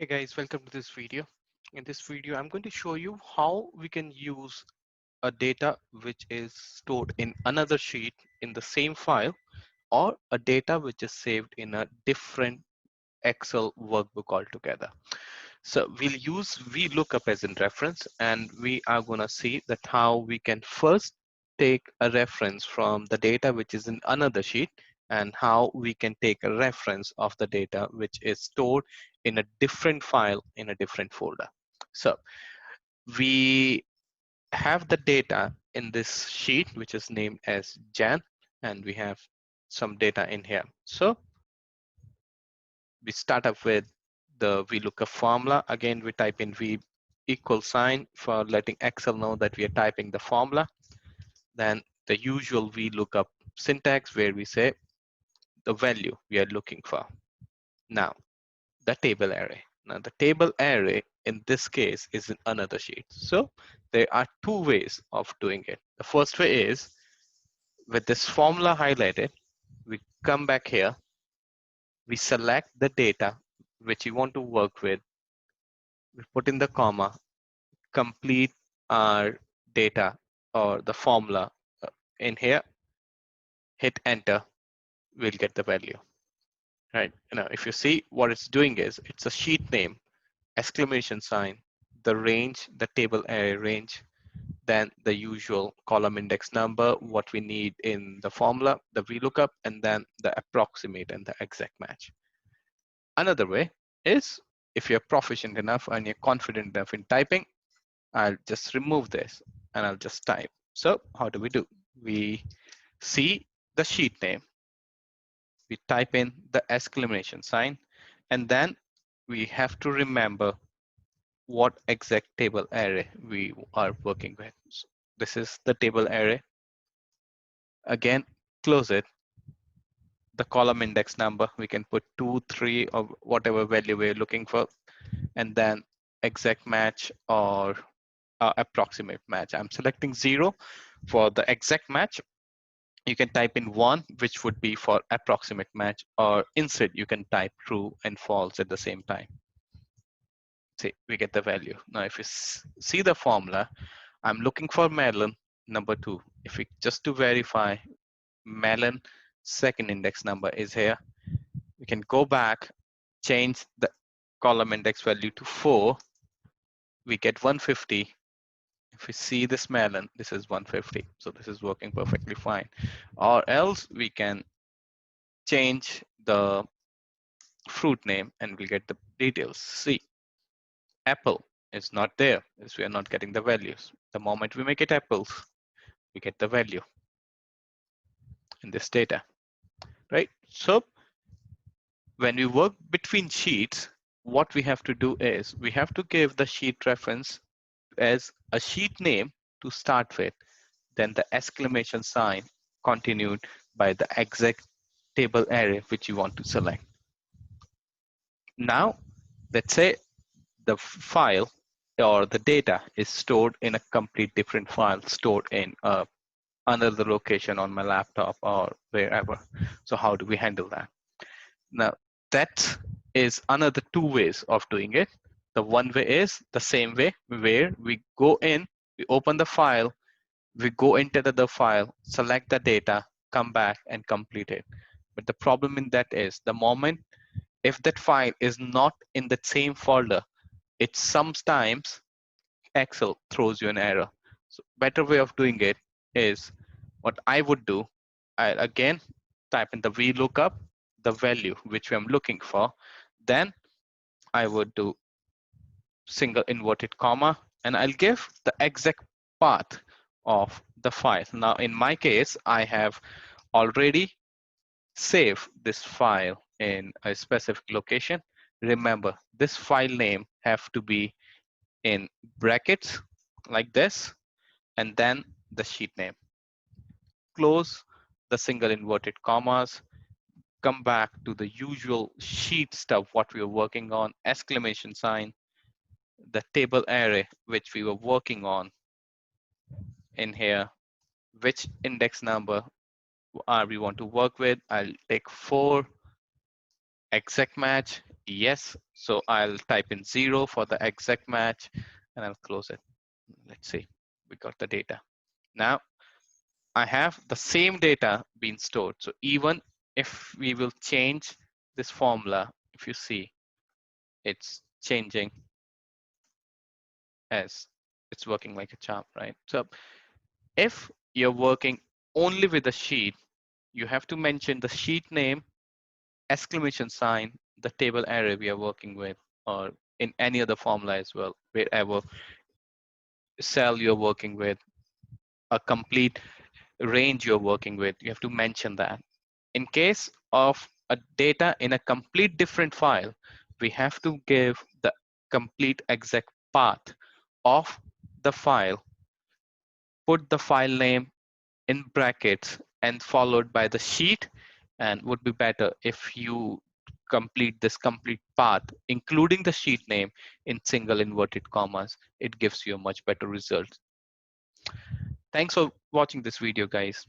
Hey guys, welcome to this video. In this video, I'm going to show you how we can use a data which is stored in another sheet in the same file or a data which is saved in a different Excel workbook altogether. So we'll use VLOOKUP as in reference, and we are going to see that how we can first take a reference from the data which is in another sheet and how we can take a reference of the data which is stored in a different file in a different folder. So we have the data in this sheet which is named as Jan, and we have some data in here. So we start up with the VLOOKUP formula. Again, we type in V equal sign for letting Excel know that we are typing the formula. Then the usual VLOOKUP syntax where we say the value we are looking for. Now, the table array. Now, the table array in this case is in another sheet. So there are two ways of doing it. The first way is with this formula highlighted, we come back here, we select the data which you want to work with, we put in the comma, complete our data or the formula in here, hit enter, we'll get the value, right? Now, if you see what it's doing is it's a sheet name, exclamation sign, the range, the table array range, then the usual column index number, what we need in the formula, the VLOOKUP, and then the approximate and the exact match. Another way is if you're proficient enough and you're confident enough in typing, I'll just remove this and I'll just type. So how do we do? We see the sheet name, we type in the exclamation sign, and then we have to remember what exact table array we are working with. So this is the table array. Again, close it. The column index number, we can put 2, 3, or whatever value we're looking for, and then exact match or approximate match. I'm selecting 0 for the exact match. You can type in 1, which would be for approximate match, or instead you can type true and false at the same time. See, we get the value. Now, if you see the formula, I'm looking for melon number 2. If we just to verify melon second index number is here, we can go back, change the column index value to 4. We get 150. If we see this melon, this is 150. So this is working perfectly fine. Or else we can change the fruit name and we'll get the details. See, apple is not there as we are not getting the values. The moment we make it apples, we get the value in this data, right? So when we work between sheets, what we have to do is we have to give the sheet reference as a sheet name to start with, then the exclamation sign continued by the exact table array which you want to select. Now, let's say the file or the data is stored in a complete different file, stored in another location on my laptop or wherever. So how do we handle that? Now, that is another two ways of doing it. The one way is the same way where we go in, we open the file, we go into the file, select the data, come back and complete it. But the problem in that is the moment if that file is not in the same folder, it sometimes Excel throws you an error. So better way of doing it is what I would do. I again type in the VLOOKUP, the value which I'm looking for. Then I would do single inverted comma, and I'll give the exact path of the file. Now, in my case, I have already saved this file in a specific location. Remember, this file name have to be in brackets like this, and then the sheet name. Close the single inverted commas, come back to the usual sheet stuff, what we were working on, exclamation sign, the table array, which we were working on in here, which index number we want to work with. I'll take 4, exact match, yes. So I'll type in 0 for the exact match and I'll close it. Let's see, we got the data. Now I have the same data being stored. So even if we will change this formula, if you see, it's changing as it's working like a charm, right? So if you're working only with a sheet, you have to mention the sheet name, exclamation sign, the table array we are working with, or in any other formula as well, wherever cell you're working with, a complete range you're working with, you have to mention that. In case of a data in a complete different file, we have to give the complete exact path of the file, put the file name in brackets and followed by the sheet, and would be better if you complete this complete path including the sheet name in single inverted commas. It gives you a much better result. Thanks for watching this video, guys.